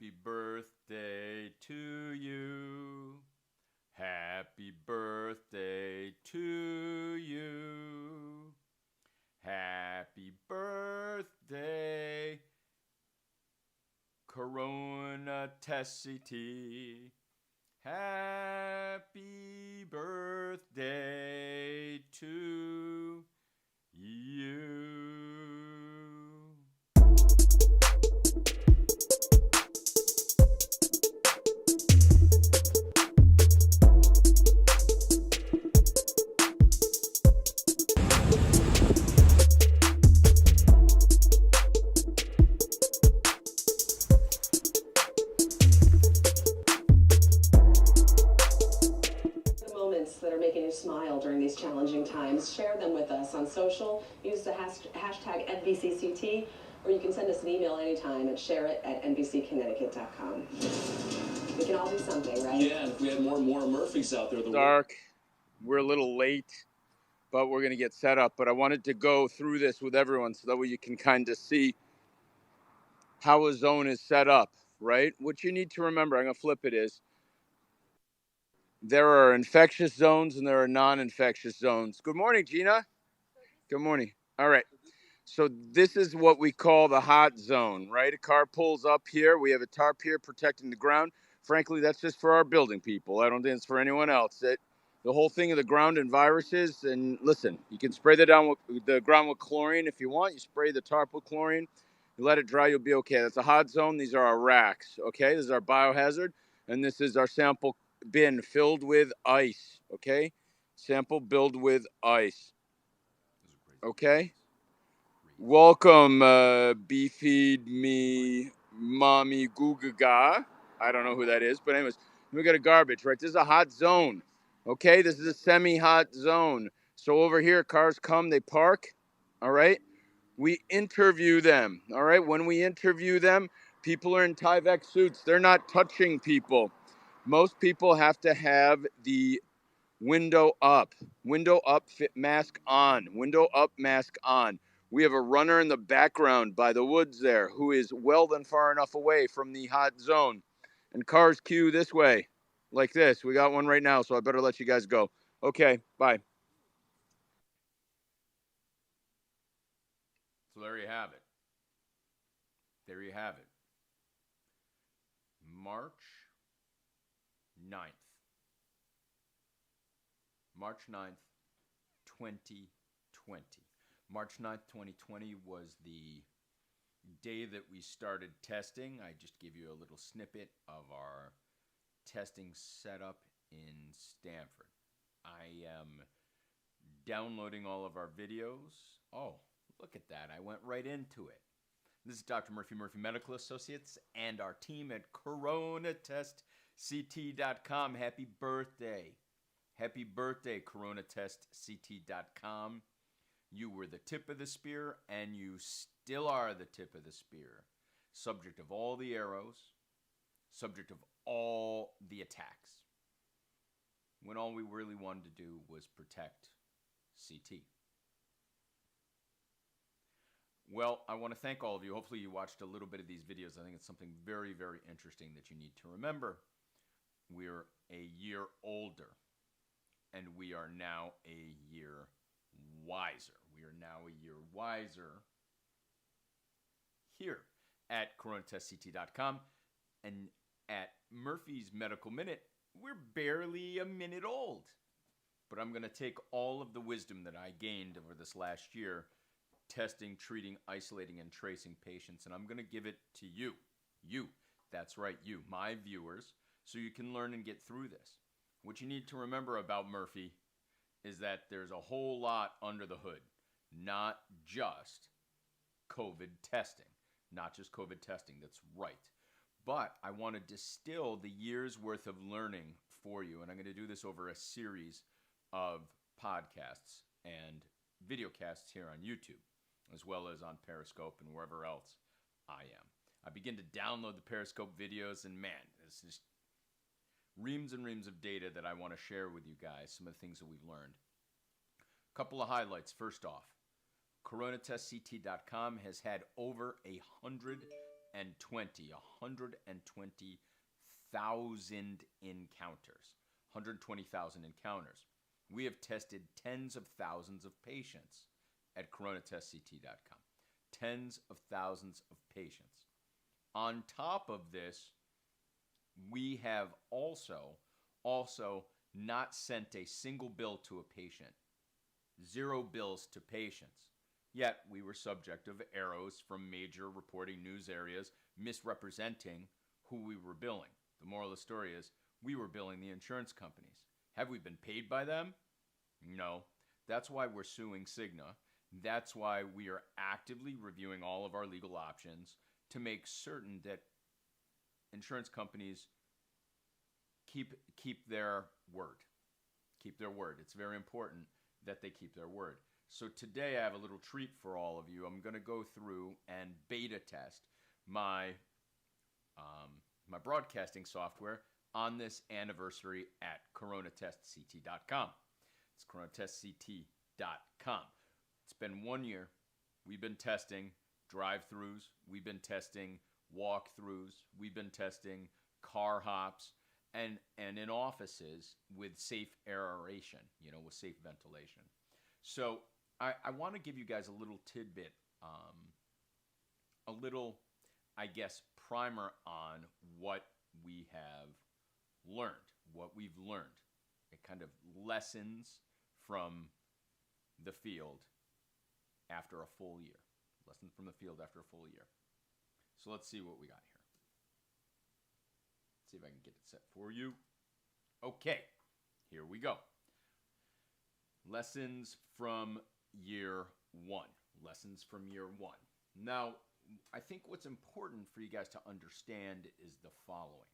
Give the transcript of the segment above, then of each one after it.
Happy birthday to you. Happy birthday to you. Happy birthday, CoronaTestCT. Happy birthday to you. That are making you smile during these challenging times. Share them with us on social. Use the hashtag NBCCT, or you can send us an email anytime at shareit@nbcconnecticut.com. We can all do something, right? Yeah, and if we had more Murphys out there. Dark. We're a little late, but we're going to get set up. But I wanted to go through this with everyone so that way you can kind of see how a zone is set up, right? What you need to remember, I'm going to flip it, is there are infectious zones and there are non-infectious zones. Good morning, Gina. Good morning. All right. So this is what we call the hot zone, right? A car pulls up here. We have a tarp here protecting the ground. Frankly, that's just for our building people. I don't think it's for anyone else. The whole thing of the ground and viruses, and listen, you can spray the ground with chlorine if you want. You spray the tarp with chlorine. You let it dry, you'll be okay. That's a hot zone. These are our racks, okay? This is our biohazard, and this is our sample bin filled with ice, okay? Sample filled with ice, okay? Welcome, Feed Me Mommy Googaga. I don't know who that is, but anyways, we got a garbage, right? This is a hot zone, okay? This is a semi-hot zone. So over here, cars come, they park, all right? We interview them, all right? When we interview them, people are in Tyvek suits. They're not touching people. Most people have to have the window up, fit mask on, window up, mask on. We have a runner in the background by the woods there who is well then far enough away from the hot zone. And cars queue this way, like this. We got one right now, so I better let you guys go. Okay, bye. So there you have it. There you have it. March 9th. March 9th, 2020. March 9th, 2020 was the day that we started testing. I just give you a little snippet of our testing setup in Stanford. I am downloading all of our videos. Oh, look at that. I went right into it. This is Dr. Murphy Medical Associates and our team at CoronaTestCT.com. Happy birthday. Happy birthday, CoronaTestCT.com. You were the tip of the spear, and you still are the tip of the spear. Subject of all the arrows, subject of all the attacks. When all we really wanted to do was protect CT. Well, I want to thank all of you. Hopefully you watched a little bit of these videos. I think it's something very, very interesting that you need to remember. We're a year older. And we are now a year wiser. We are now a year wiser here at CoronaTestCT.com. And at Murphy's Medical Minute, we're barely a minute old. But I'm going to take all of the wisdom that I gained over this last year, testing, treating, isolating, and tracing patients, and I'm going to give it to you. You. That's right, you, my viewers, so you can learn and get through this. What you need to remember about Murphy is that there's a whole lot under the hood, not just COVID testing. Not just COVID testing, that's right. But I want to distill the year's worth of learning for you, and I'm going to do this over a series of podcasts and videocasts here on YouTube, as well as on Periscope and wherever else I am. I begin to download the Periscope videos, and man, this is reams and reams of data that I want to share with you guys, some of the things that we've learned. A couple of highlights. First off, CoronaTestCT.com has had over 100 120,000 encounters. 120,000 encounters. We have tested tens of thousands of patients at CoronaTestCT.com. Tens of thousands of patients. On top of this, we have also not sent a single bill to a patient. 0 bills to patients. Yet we were subject of arrows from major reporting news areas misrepresenting who we were billing. The moral of the story is we were billing the insurance companies. Have we been paid by them? No. That's why we're suing Cigna. That's why we are actively reviewing all of our legal options to make certain that insurance companies keep their word. Keep their word. It's very important that they keep their word. So today I have a little treat for all of you. I'm going to go through and beta test my broadcasting software on this anniversary at CoronaTestCT.com. It's CoronaTestCT.com. It's been 1 year. We've been testing drive-thrus. We've been testing walk-throughs. We've been testing car hops and in offices with safe aeration, with safe ventilation. So I want to give you guys a little tidbit, a little, I guess, primer on what we have learned, what we've learned. It kind of lessons from the field after a full year. Lessons from the field after a full year. So let's see what we got here. Let's see if I can get it set for you. Okay, here we go. Lessons from year one. Lessons from year one. Now, I think what's important for you guys to understand is the following.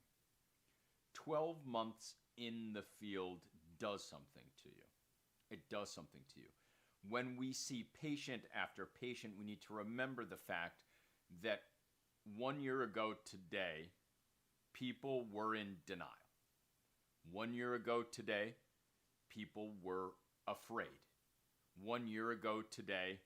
12 months in the field does something to you. It does something to you. When we see patient after patient, we need to remember the fact that 1 year ago today, people were in denial. 1 year ago today, people were afraid. 1 year ago today,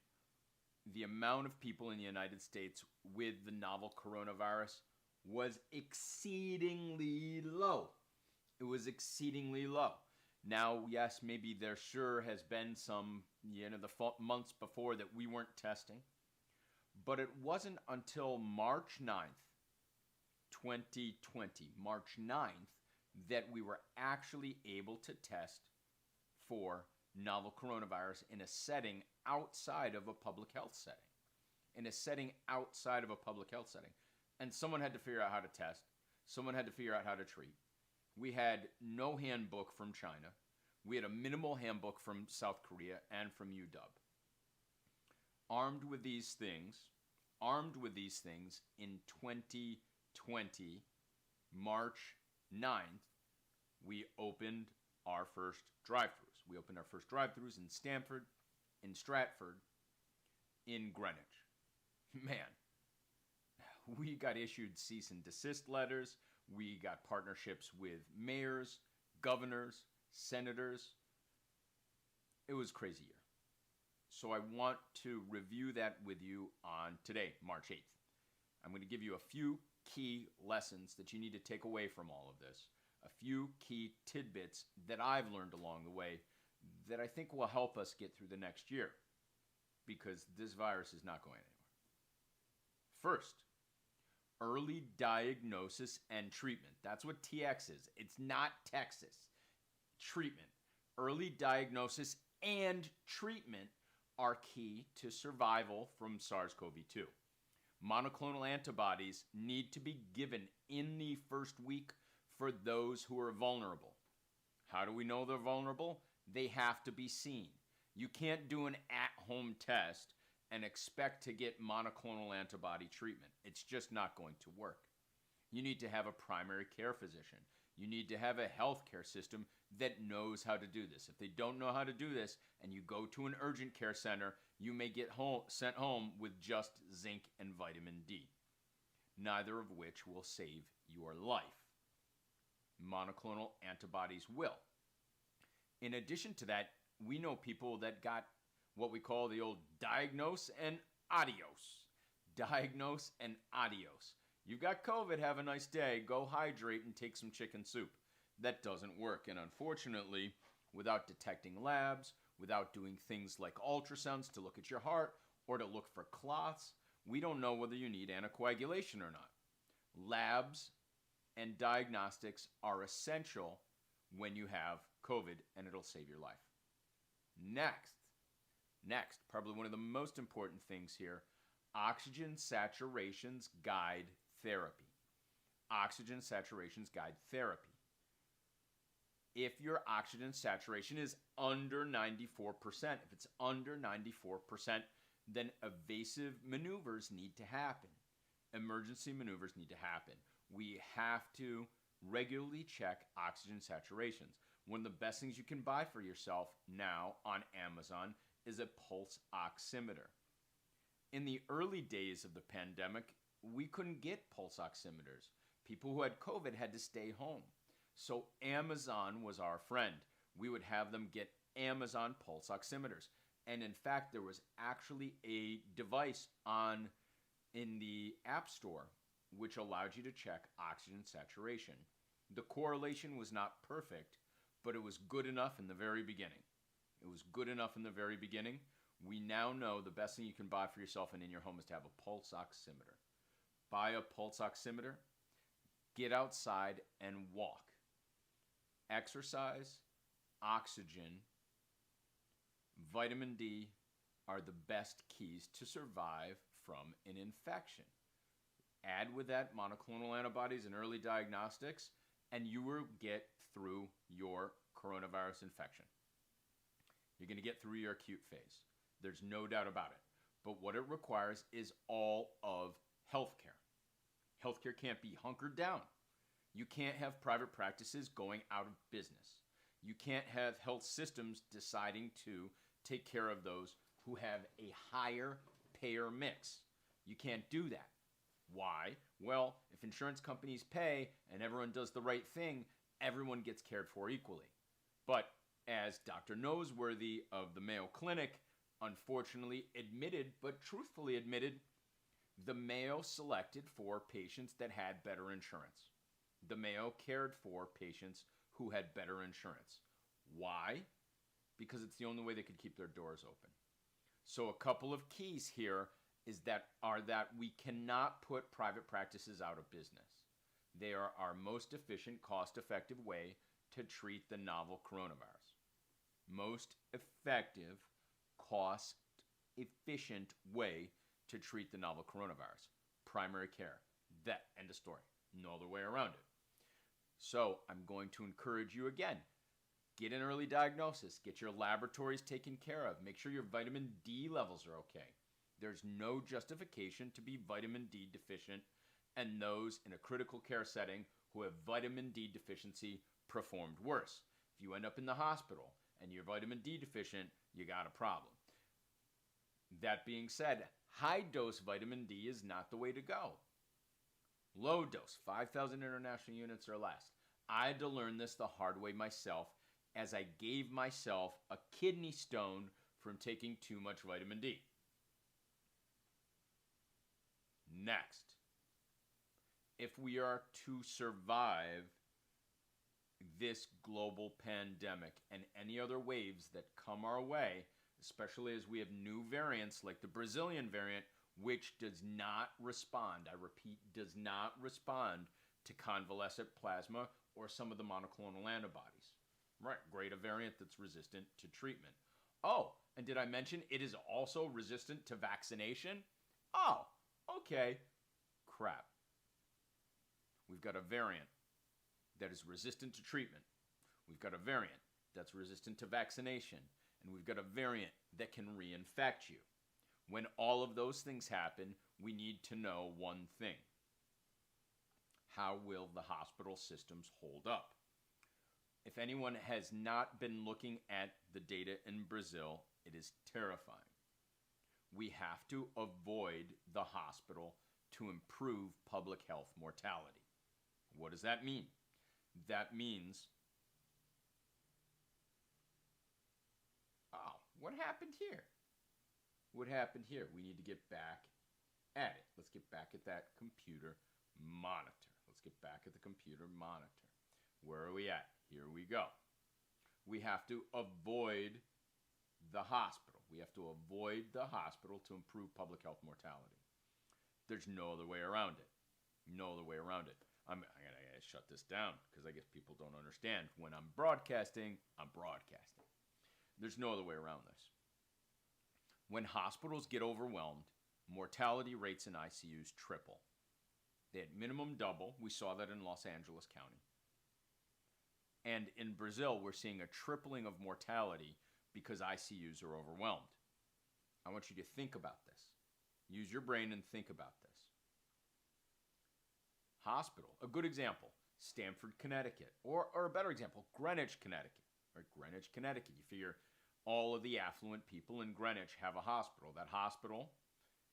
the amount of people in the United States with the novel coronavirus was exceedingly low. It was exceedingly low. Now, yes, maybe there sure has been some, the months before that we weren't testing. But it wasn't until March 9th, 2020, March 9th, that we were actually able to test for novel coronavirus in a setting outside of a public health setting. In a setting outside of a public health setting. And someone had to figure out how to test. Someone had to figure out how to treat. We had no handbook from China. We had a minimal handbook from South Korea and from UW. Armed with these things, in 2020, March 9th, we opened our first drive-thrus. We opened our first drive-thrus in Stamford, in Stratford, in Greenwich. Man, we got issued cease and desist letters. We got partnerships with mayors, governors, senators. It was a crazy year. So I want to review that with you on today, March 8th. I'm going to give you a few key lessons that you need to take away from all of this. A few key tidbits that I've learned along the way that I think will help us get through the next year, because this virus is not going anywhere. First, early diagnosis and treatment. That's what TX is. It's not Texas. Treatment. Early diagnosis and treatment are key to survival from SARS-CoV-2. Monoclonal antibodies need to be given in the first week for those who are vulnerable. How do we know they're vulnerable? They have to be seen. You can't do an at-home test and expect to get monoclonal antibody treatment. It's just not going to work. You need to have a primary care physician. You need to have a healthcare system that knows how to do this. If they don't know how to do this and you go to an urgent care center, you may get sent home with just zinc and vitamin D, neither of which will save your life. Monoclonal antibodies will. In addition to that, we know people that got what we call the old diagnose and adios. diagnose, and adios. You've got COVID, have a nice day, go hydrate and take some chicken soup. That doesn't work, and unfortunately, without detecting labs, without doing things like ultrasounds to look at your heart or to look for clots, we don't know whether you need anticoagulation or not. Labs and diagnostics are essential when you have COVID, and it'll save your life. Next, probably one of the most important things here, oxygen saturations guide therapy. Oxygen saturations guide therapy. If your oxygen saturation is under 94%, if it's under 94%, then evasive maneuvers need to happen. Emergency maneuvers need to happen. We have to regularly check oxygen saturations. One of the best things you can buy for yourself now on Amazon is a pulse oximeter. In the early days of the pandemic, we couldn't get pulse oximeters. People who had COVID had to stay home. So Amazon was our friend. We would have them get Amazon pulse oximeters. And in fact, there was actually a device in the App Store which allowed you to check oxygen saturation. The correlation was not perfect, but it was good enough in the very beginning. It was good enough in the very beginning. We now know the best thing you can buy for yourself and in your home is to have a pulse oximeter. Buy a pulse oximeter, get outside and walk. Exercise, oxygen, vitamin D are the best keys to survive from an infection. Add with that monoclonal antibodies and early diagnostics, and you will get through your coronavirus infection. You're going to get through your acute phase. There's no doubt about it. But what it requires is all of healthcare. Healthcare can't be hunkered down. You can't have private practices going out of business. You can't have health systems deciding to take care of those who have a higher payer mix. You can't do that. Why? Well, if insurance companies pay and everyone does the right thing, everyone gets cared for equally. But as Dr. Noseworthy of the Mayo Clinic unfortunately admitted, but truthfully admitted, the Mayo selected for patients that had better insurance. The Mayo cared for patients who had better insurance. Why? Because it's the only way they could keep their doors open. So a couple of keys here are that we cannot put private practices out of business. They are our most efficient, cost-effective way to treat the novel coronavirus. Most effective, cost-efficient way to treat the novel coronavirus. Primary care. That, end of story. No other way around it. So I'm going to encourage you again. Get an early diagnosis. Get your laboratories taken care of. Make sure your vitamin D levels are okay. There's no justification to be vitamin D deficient, and those in a critical care setting who have vitamin D deficiency performed worse. If you end up in the hospital and you're vitamin D deficient, you got a problem. That being said, high dose vitamin D is not the way to go. Low dose, 5,000 international units or less. I had to learn this the hard way myself, as I gave myself a kidney stone from taking too much vitamin D. Next, if we are to survive this global pandemic and any other waves that come our way, especially as we have new variants like the Brazilian variant, which does not respond, I repeat, does not respond to convalescent plasma or some of the monoclonal antibodies. Right, great, a variant that's resistant to treatment. Oh, and did I mention it is also resistant to vaccination? Oh, okay, crap. We've got a variant that is resistant to treatment. We've got a variant that's resistant to vaccination. And we've got a variant that can reinfect you. When all of those things happen, we need to know one thing. How will the hospital systems hold up? If anyone has not been looking at the data in Brazil, it is terrifying. We have to avoid the hospital to improve public health mortality. What does that mean? That means, oh, what happened here? What happened here? We need to get back at it. Let's get back at that computer monitor. Let's get back at the computer monitor. Where are we at? Here we go. We have to avoid the hospital. We have to avoid the hospital to improve public health mortality. There's no other way around it. No other way around it. I gotta shut this down because I guess people don't understand. When I'm broadcasting, I'm broadcasting. There's no other way around this. When hospitals get overwhelmed, mortality rates in ICUs triple. They at minimum double. We saw that in Los Angeles County. And in Brazil, we're seeing a tripling of mortality because ICUs are overwhelmed. I want you to think about this. Use your brain and think about this. Hospital, a good example, Stamford, Connecticut, or a better example, Greenwich, Connecticut. Right, Greenwich, Connecticut. You figure all of the affluent people in Greenwich have a hospital. That hospital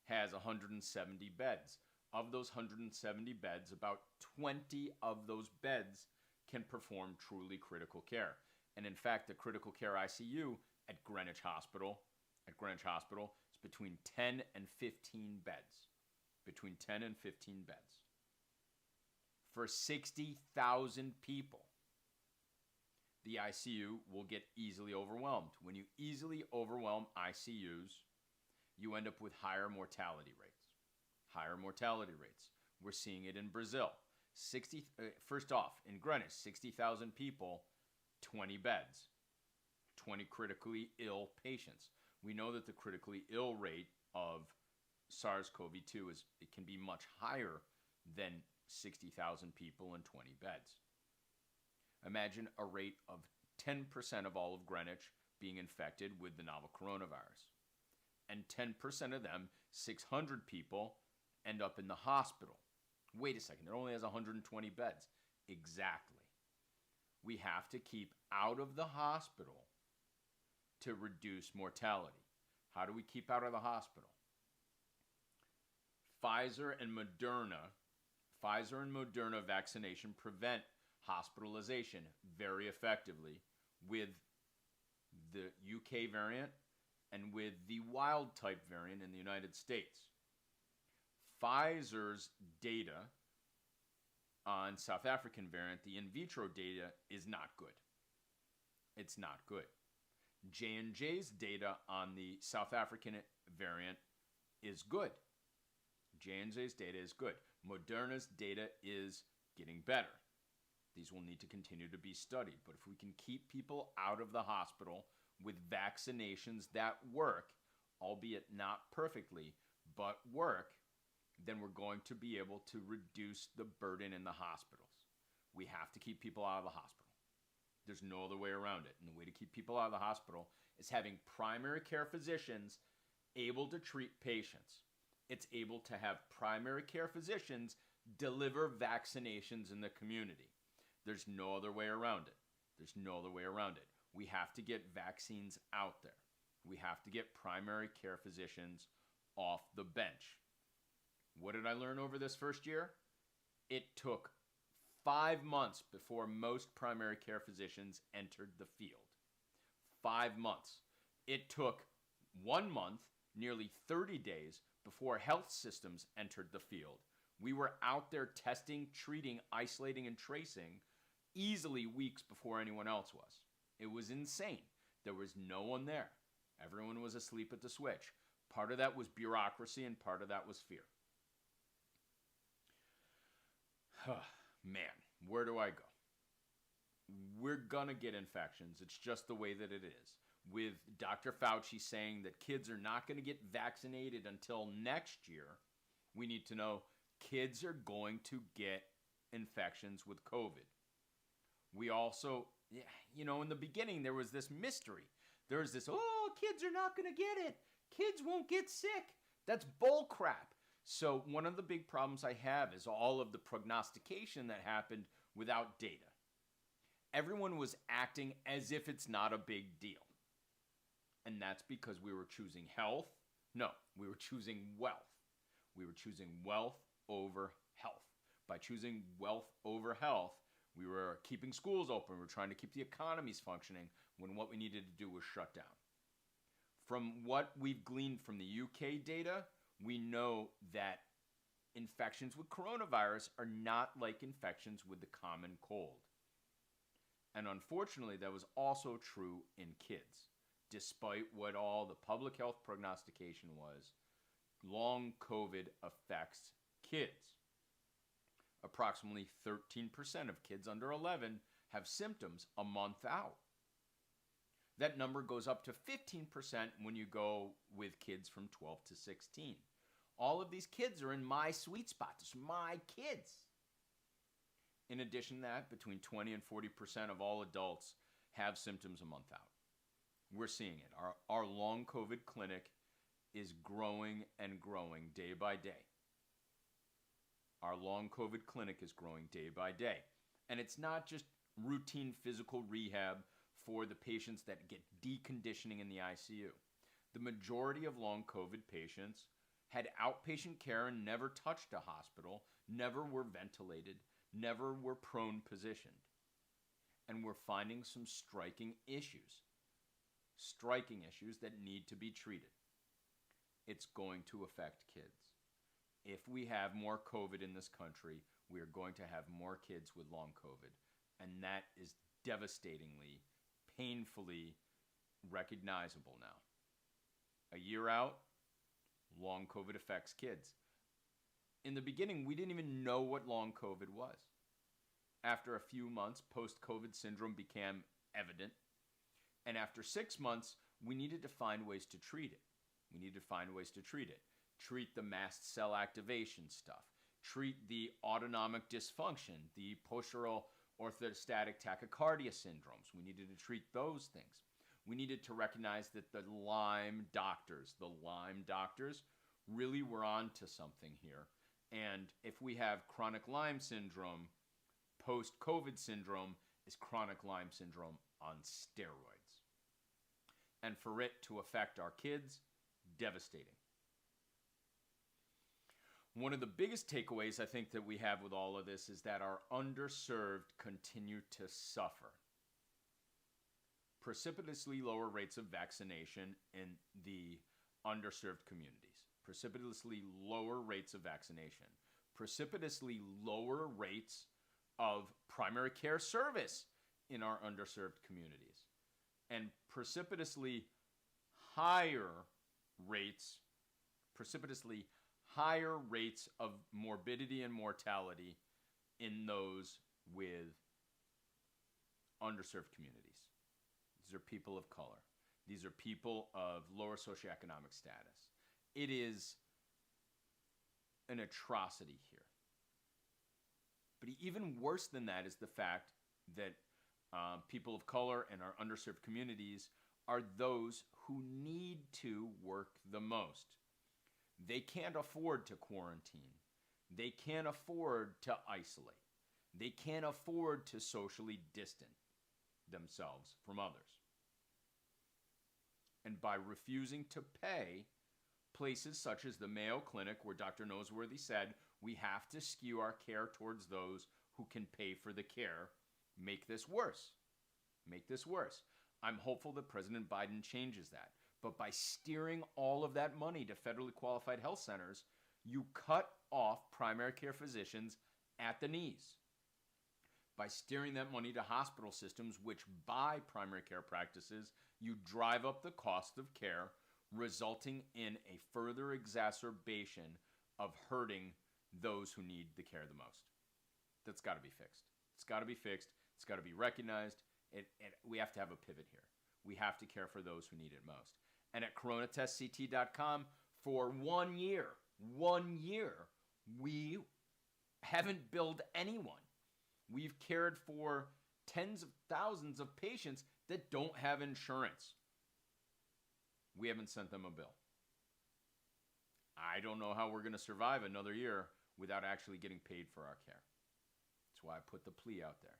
has 170 beds. Of those 170 beds, about 20 of those beds can perform truly critical care. And in fact, the critical care ICU at Greenwich Hospital is between 10 and 15 beds. Between 10 and 15 beds. For 60,000 people, the ICU will get easily overwhelmed. When you easily overwhelm ICUs, you end up with higher mortality rates. Higher mortality rates. We're seeing it in Brazil. First off, in Greenwich, 60,000 people, 20 beds, 20 critically ill patients. We know that the critically ill rate of SARS-CoV-2 it can be much higher than 60,000 people and 20 beds. Imagine a rate of 10% of all of Greenwich being infected with the novel coronavirus. And 10% of them, 600 people, end up in the hospital. Wait a second, it only has 120 beds. Exactly. We have to keep out of the hospital to reduce mortality. How do we keep out of the hospital? Pfizer and Moderna vaccination prevent hospitalization very effectively with the UK variant and with the wild type variant in the United States. Pfizer's data on South African variant, the in vitro data, is not good. It's not good. J&J's data on the South African variant is good. J&J's data is good. Moderna's data is getting better. These will need to continue to be studied. But if we can keep people out of the hospital with vaccinations that work, albeit not perfectly, but work, then we're going to be able to reduce the burden in the hospitals. We have to keep people out of the hospital. There's no other way around it. And the way to keep people out of the hospital is having primary care physicians able to treat patients. It's able to have primary care physicians deliver vaccinations in the community. There's no other way around it. There's no other way around it. We have to get vaccines out there. We have to get primary care physicians off the bench. What did I learn over this first year? It took 5 months before most primary care physicians entered the field. 5 months. It took 1 month, nearly 30 days, before health systems entered the field. We were out there testing, treating, isolating, and tracing easily weeks before anyone else was. It was insane. There was no one there. Everyone was asleep at the switch. Part of that was bureaucracy and part of that was fear. Man, where do I go? We're gonna get infections. It's just the way that it is. With Dr. Fauci saying that kids are not going to get vaccinated until next year, we need to know kids are going to get infections with COVID. We also, in the beginning, there was this mystery. There was this, kids are not going to get it. Kids won't get sick. That's bull crap. So one of the big problems I have is all of the prognostication that happened without data. Everyone was acting as if it's not a big deal. And that's because we were choosing health. No, we were choosing wealth. We were choosing wealth over health. By choosing wealth over health, we were keeping schools open. We were trying to keep the economies functioning when what we needed to do was shut down. From what we've gleaned from the UK data, we know that infections with coronavirus are not like infections with the common cold. And unfortunately, that was also true in kids. Despite what all the public health prognostication was, long COVID affects kids. Approximately 13% of kids under 11 have symptoms a month out. That number goes up to 15% when you go with kids from 12 to 16. All of these kids are in my sweet spot. It's my kids. In addition to that, between 20 and 40% of all adults have symptoms a month out. We're seeing it. Our long COVID clinic is growing and growing day by day. Our long COVID clinic is growing day by day. And it's not just routine physical rehab for the patients that get deconditioning in the ICU. The majority of long COVID patients had outpatient care and never touched a hospital, never were ventilated, never were prone positioned. And we're finding some striking issues that need to be treated. It's going to affect kids. If we have more COVID in this country, we are going to have more kids with long COVID. And that is devastatingly, painfully recognizable now. A year out, long COVID affects kids. In the beginning, we didn't even know what long COVID was. After a few months, post-COVID syndrome became evident. And after 6 months, we needed to find ways to treat it. Treat the mast cell activation stuff. Treat the autonomic dysfunction, the postural orthostatic tachycardia syndromes. We needed to treat those things. We needed to recognize that the Lyme doctors really were onto something here. And if we have chronic Lyme syndrome, post-COVID syndrome is chronic Lyme syndrome on steroids. And for it to affect our kids, devastating. One of the biggest takeaways I think that we have with all of this is that our underserved continue to suffer. Precipitously lower rates of vaccination in the underserved communities. Precipitously lower rates of vaccination. Precipitously lower rates of primary care service in our underserved communities. And precipitously higher rates of morbidity and mortality in those with underserved communities. These are people of color. These are people of lower socioeconomic status. It is an atrocity here. But even worse than that is the fact that people of color and our underserved communities are those who need to work the most. They can't afford to quarantine. They can't afford to isolate. They can't afford to socially distance themselves from others. And by refusing to pay, places such as the Mayo Clinic, where Dr. Noseworthy said we have to skew our care towards those who can pay for the care, make this worse. I'm hopeful that President Biden changes that. But by steering all of that money to federally qualified health centers, you cut off primary care physicians at the knees. By steering that money to hospital systems which buy primary care practices, you drive up the cost of care, resulting in a further exacerbation of hurting those who need the care the most. That's got to be fixed. It's got to be fixed. It's got to be recognized. We have to have a pivot here. We have to care for those who need it most. And at CoronaTestCT.com, for 1 year, we haven't billed anyone. We've cared for tens of thousands of patients that don't have insurance. We haven't sent them a bill. I don't know how we're going to survive another year without actually getting paid for our care. That's why I put the plea out there.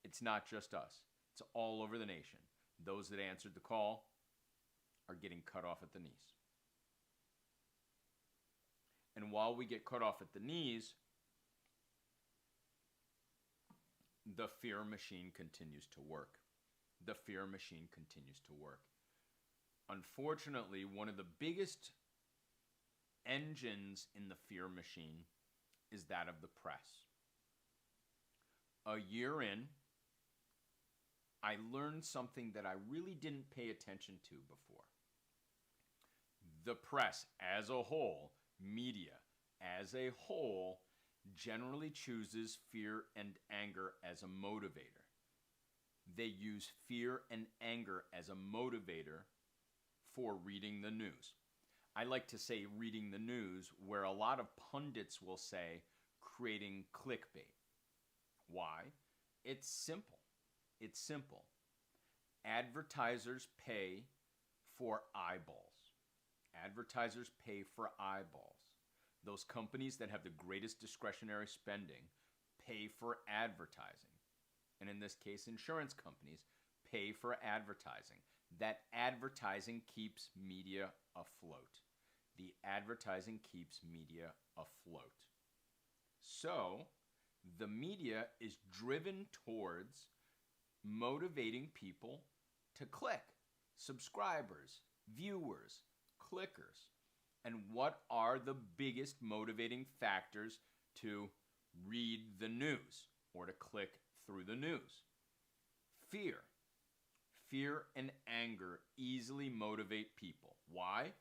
It's not just us. It's all over the nation. Those that answered the call are getting cut off at the knees. And while we get cut off at the knees, the fear machine continues to work. Unfortunately, one of the biggest engines in the fear machine is that of the press. A year in, I learned something that I really didn't pay attention to before. The press as a whole, media as a whole, generally chooses fear and anger as a motivator. They use fear and anger as a motivator for reading the news. I like to say reading the news, where a lot of pundits will say creating clickbait. Why? It's simple. It's simple. Advertisers pay for eyeballs. Advertisers pay for eyeballs. Those companies that have the greatest discretionary spending pay for advertising. And in this case, insurance companies pay for advertising. That advertising keeps media afloat. The advertising keeps media afloat. So, the media is driven towards motivating people to click. Subscribers, viewers, clickers. And what are the biggest motivating factors to read the news or to click through the news? Fear. Fear and anger easily motivate people. Why?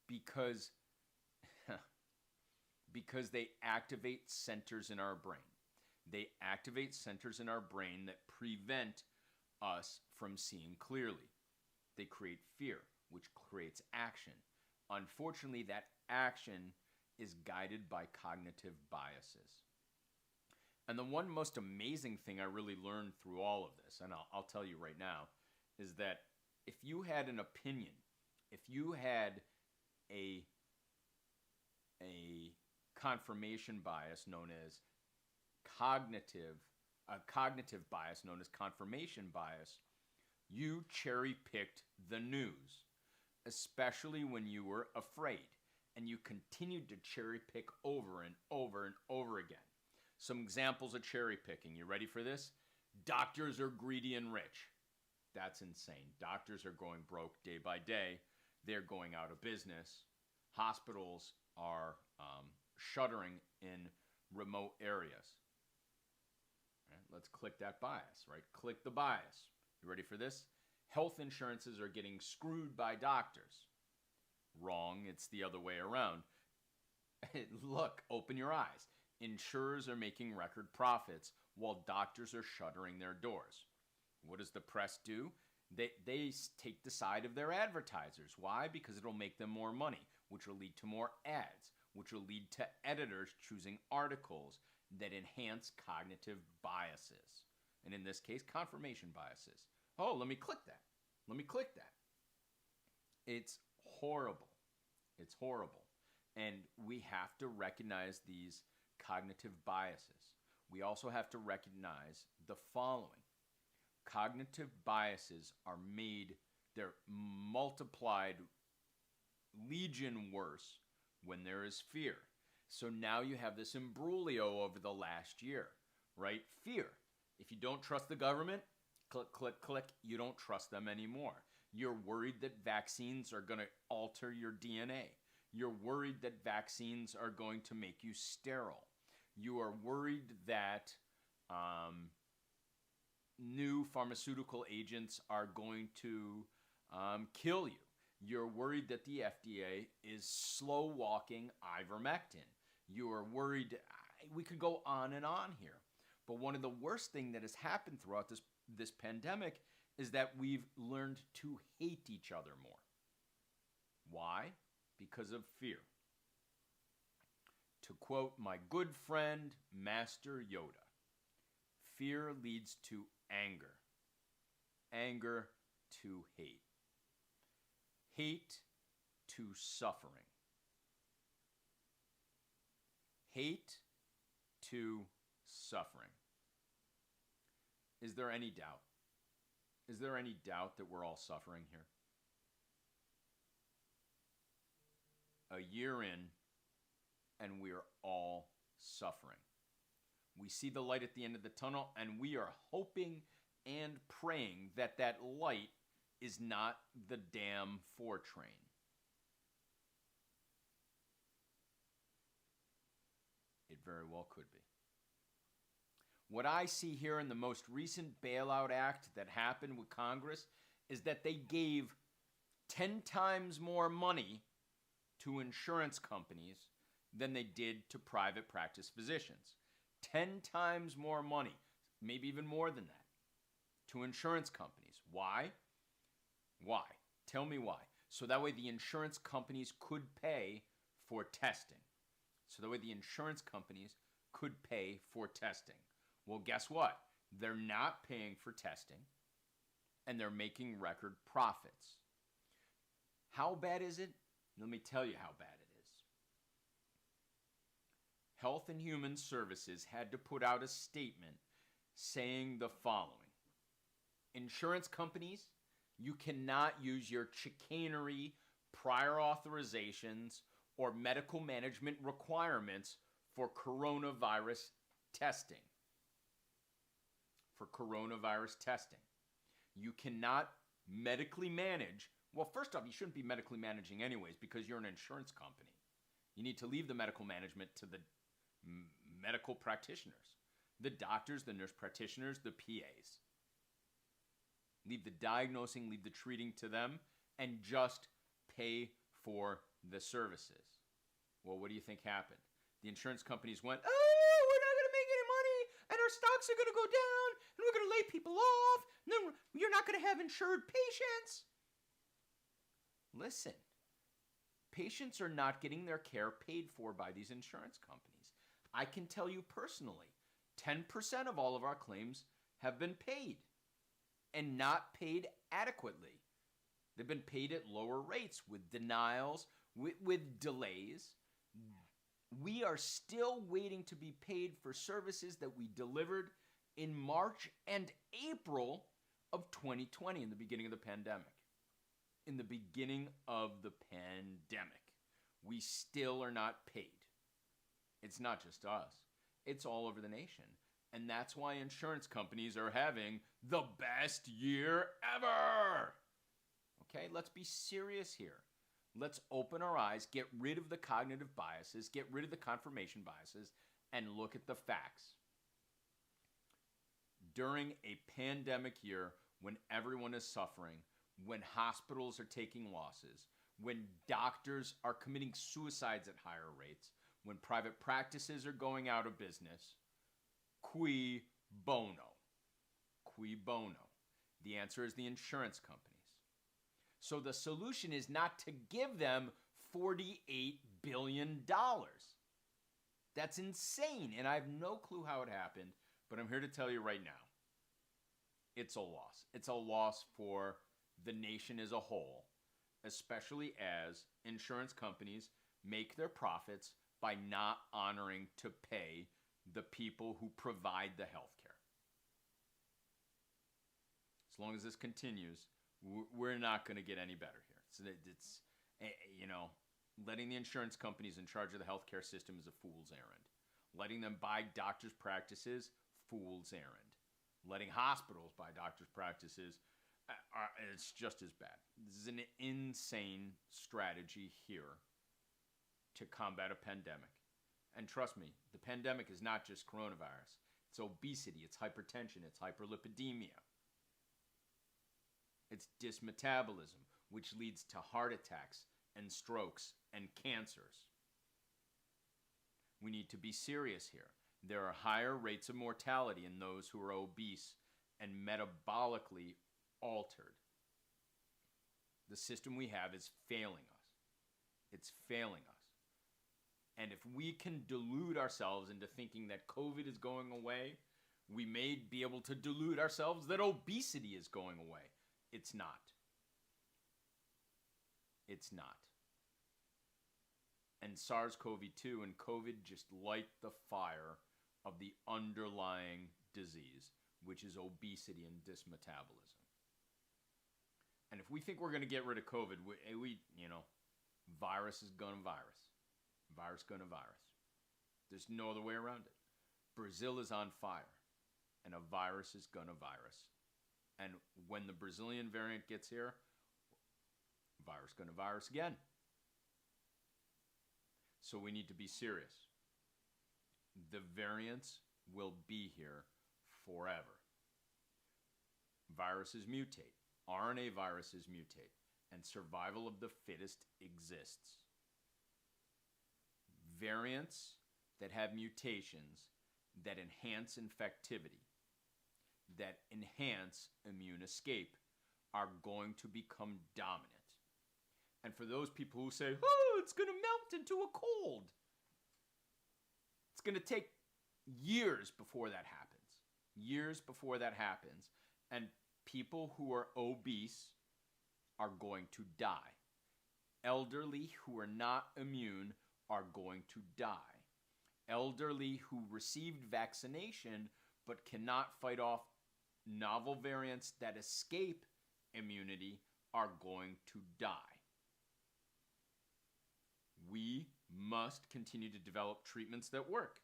Because they activate centers in our brain. They activate centers in our brain that prevent us from seeing clearly. They create fear, which creates action. Unfortunately, that action is guided by cognitive biases. And the one most amazing thing I really learned through all of this, and I'll tell you right now, is that if you had an opinion, if you had a confirmation bias known as a cognitive bias known as confirmation bias, you cherry-picked the news, especially when you were afraid, and you continued to cherry-pick over and over and over again. Some examples of cherry-picking. You ready for this? Doctors are greedy and rich. That's insane. Doctors are going broke day by day. They're going out of business. Hospitals are shuttering in remote areas. Right, let's click that bias, right? Click the bias. You ready for this? Health insurances are getting screwed by doctors. Wrong, it's the other way around. Look, open your eyes. Insurers are making record profits while doctors are shuttering their doors. What does the press do? They take the side of their advertisers. Why? Because it'll make them more money, which will lead to more ads, which will lead to editors choosing articles that enhance cognitive biases. And in this case, confirmation biases. Oh, let me click that. Let me click that. It's horrible. It's horrible. And we have to recognize these cognitive biases. We also have to recognize the following. Cognitive biases are made, they're multiplied legion worse when there is fear. So now you have this imbroglio over the last year, right? Fear. If you don't trust the government, click, click, click, you don't trust them anymore. You're worried that vaccines are going to alter your DNA. You're worried that vaccines are going to make you sterile. You are worried that new pharmaceutical agents are going to kill you. You're worried that the FDA is slow walking ivermectin. You are worried, we could go on and on here. But one of the worst things that has happened throughout this pandemic is that we've learned to hate each other more. Why? Because of fear. To quote my good friend, Master Yoda, fear leads to anger. Anger to hate. Hate to suffering. Hate to suffering. Is there any doubt? Is there any doubt that we're all suffering here? A year in, and we are all suffering. We see the light at the end of the tunnel, and we are hoping and praying that that light is not the damn 4 train. Very well could be. What I see here in the most recent bailout act that happened with Congress is that they gave 10 times more money to insurance companies than they did to private practice physicians. 10 times more money, maybe even more than that, to insurance companies. Why? Why? Tell me why. So that way the insurance companies could pay for testing. So that way the insurance companies could pay for testing. Well, guess what? They're not paying for testing, and they're making record profits. How bad is it? Let me tell you how bad it is. Health and Human Services had to put out a statement saying the following. Insurance companies, you cannot use your chicanery, prior authorizations, or medical management requirements for coronavirus testing. For coronavirus testing. You cannot medically manage. Well, first off, you shouldn't be medically managing anyways because you're an insurance company. You need to leave the medical management to the medical practitioners, the doctors, the nurse practitioners, the PAs. Leave the diagnosing, leave the treating to them, and just pay for the services. Well, what do you think happened? The insurance companies went, oh, we're not going to make any money, and our stocks are going to go down, and we're going to lay people off, and then you're not going to have insured patients. Listen, patients are not getting their care paid for by these insurance companies. I can tell you personally, 10% of all of our claims have been paid, and not paid adequately. They've been paid at lower rates with denials, with delays. We are still waiting to be paid for services that we delivered in March and April of 2020, in the beginning of the pandemic. In the beginning of the pandemic. We still are not paid. It's not just us. It's all over the nation. And that's why insurance companies are having the best year ever. Okay, let's be serious here. Let's open our eyes, get rid of the cognitive biases, get rid of the confirmation biases, and look at the facts. During a pandemic year, when everyone is suffering, when hospitals are taking losses, when doctors are committing suicides at higher rates, when private practices are going out of business, cui bono? Cui bono? The answer is the insurance companies. So the solution is not to give them $48 billion. That's insane, and I have no clue how it happened, but I'm here to tell you right now, it's a loss. It's a loss for the nation as a whole, especially as insurance companies make their profits by not honoring to pay the people who provide the health care. As long as this continues, we're not going to get any better here. So it's, letting the insurance companies in charge of the healthcare system is a fool's errand. Letting them buy doctors' practices, fool's errand. Letting hospitals buy doctors' practices, it's just as bad. This is an insane strategy here to combat a pandemic. And trust me, the pandemic is not just coronavirus. It's obesity, it's hypertension, it's hyperlipidemia. It's dysmetabolism, which leads to heart attacks and strokes and cancers. We need to be serious here. There are higher rates of mortality in those who are obese and metabolically altered. The system we have is failing us. It's failing us. And if we can delude ourselves into thinking that COVID is going away, we may be able to delude ourselves that obesity is going away. It's not. It's not. And SARS-CoV-2 and COVID just light the fire of the underlying disease, which is obesity and dysmetabolism. And if we think we're going to get rid of COVID, virus is going to virus. Virus going to virus. There's no other way around it. Brazil is on fire, and a virus is going to virus. And when the Brazilian variant gets here, virus going to virus again. So we need to be serious. the variants will be here forever. Viruses mutate, RNA viruses mutate, and survival of the fittest exists. Variants that have mutations that enhance infectivity, that enhance immune escape, are going to become dominant. And for those people who say, oh, it's going to melt into a cold, it's going to take years before that happens. Years before that happens. And people who are obese are going to die. Elderly who are not immune are going to die. Elderly who received vaccination but cannot fight off novel variants that escape immunity are going to die. We must continue to develop treatments that work.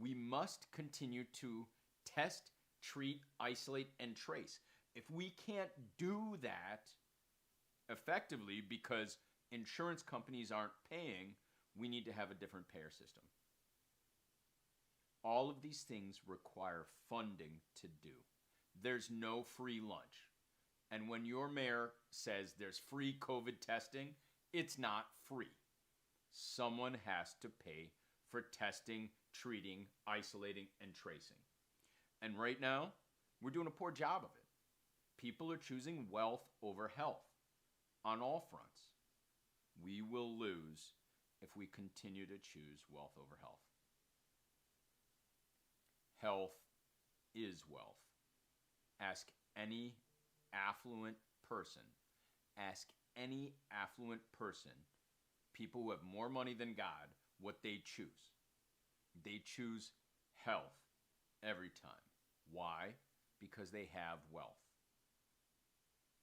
We must continue to test, treat, isolate, and trace. If we can't do that effectively because insurance companies aren't paying, we need to have a different payer system. All of these things require funding to do. There's no free lunch. And when your mayor says there's free COVID testing, it's not free. Someone has to pay for testing, treating, isolating, and tracing. And right now, we're doing a poor job of it. People are choosing wealth over health on all fronts. We will lose if we continue to choose wealth over health. Health is wealth. Ask any affluent person. Ask any affluent person, people who have more money than God, what they choose. They choose health every time. Why? Because they have wealth.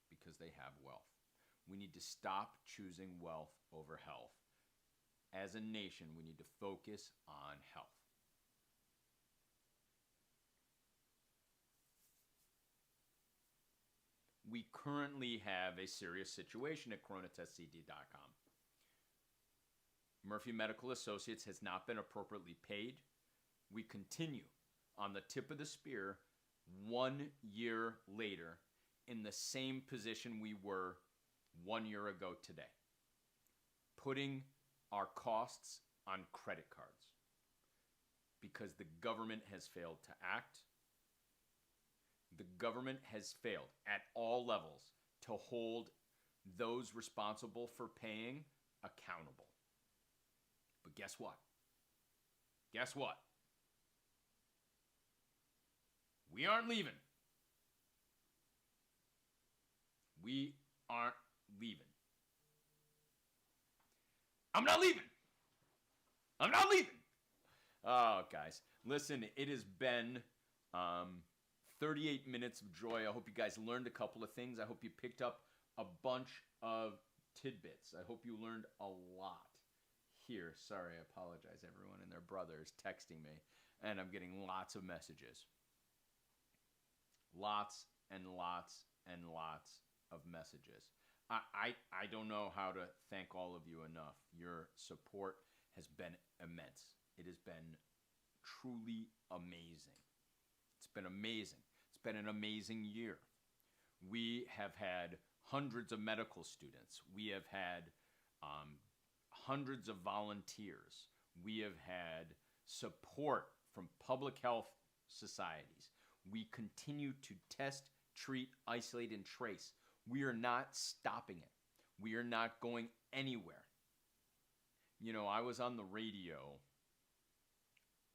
Because they have wealth. We need to stop choosing wealth over health. As a nation, we need to focus on health. We currently have a serious situation at CoronaTestCT.com. Murphy Medical Associates has not been appropriately paid. We continue on the tip of the spear 1 year later in the same position we were 1 year ago today, putting our costs on credit cards because the government has failed to act. The government has failed at all levels to hold those responsible for paying accountable. But guess what? Guess what? We aren't leaving. We aren't leaving. I'm not leaving. I'm not leaving. Oh, guys. Listen, it has been 38 minutes of joy. I hope you guys learned a couple of things. I hope you picked up a bunch of tidbits. I hope you learned a lot here. Sorry, I apologize. Everyone and their brother is texting me, and I'm getting lots of messages. Lots and lots and lots of messages. I don't know how to thank all of you enough. Your support has been immense. It has been truly amazing. It's been amazing. It's been an amazing year. We have had hundreds of medical students. We have had hundreds of volunteers. We have had support from public health societies. We continue to test, treat, isolate, and trace. We are not stopping it. We are not going anywhere. You know, I was on the radio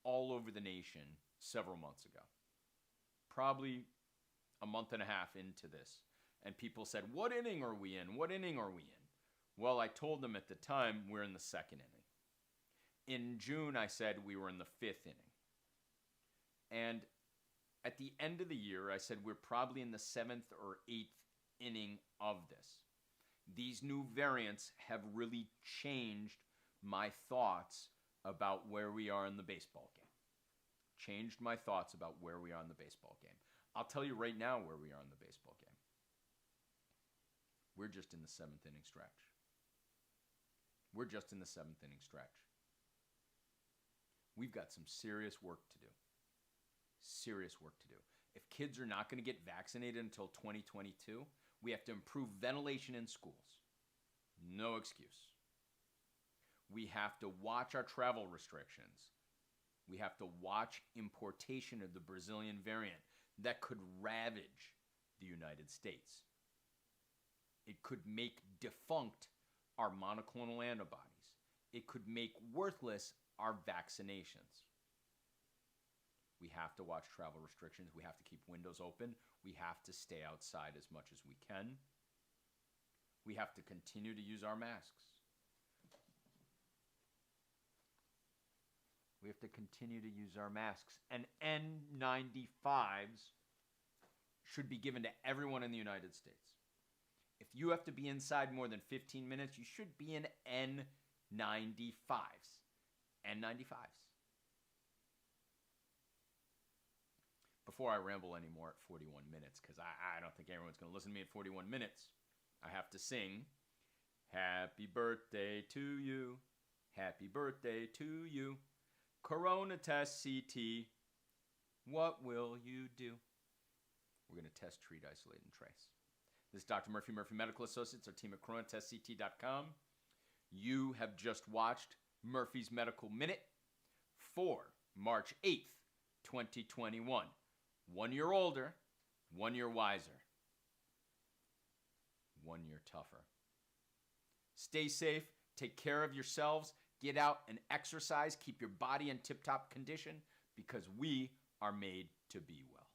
all over the nation several months ago, probably a month and a half into this, and people said, what inning are we in? What inning are we in? Well, I told them at the time we're in the second inning. In June, I said we were in the fifth inning. And at the end of the year, I said we're probably in the seventh or eighth inning of this. These new variants have really changed my thoughts about where we are in the baseball game. Changed my thoughts about where we are in the baseball game. I'll tell you right now where we are in the baseball game. We're just in the seventh inning stretch. We're just in the seventh inning stretch. we've got some serious work to do. Serious work to do. If kids are not going to get vaccinated until 2022, we have to improve ventilation in schools. No excuse. We have to watch our travel restrictions. We have to watch importation of the Brazilian variant that could ravage the United States. It could make defunct our monoclonal antibodies. It could make worthless our vaccinations. We have to watch travel restrictions. We have to keep windows open. We have to stay outside as much as we can. We have to continue to use our masks. We have to continue to use our masks. And N95s should be given to everyone in the United States. If you have to be inside more than 15 minutes, you should be in N95s. N95s. Before I ramble anymore at 41 minutes, because I don't think everyone's going to listen to me at 41 minutes, I have to sing, Happy birthday to you, happy birthday to you, CoronaTestCT, what will you do? We're going to test, treat, isolate, and trace. This is Dr. Murphy Medical Associates, our team at CoronaTestCT.com. You have just watched Murphy's Medical Minute for March 8th, 2021. 1 year older, 1 year wiser, 1 year tougher. Stay safe, take care of yourselves, get out and exercise, keep your body in tip-top condition, because we are made to be well.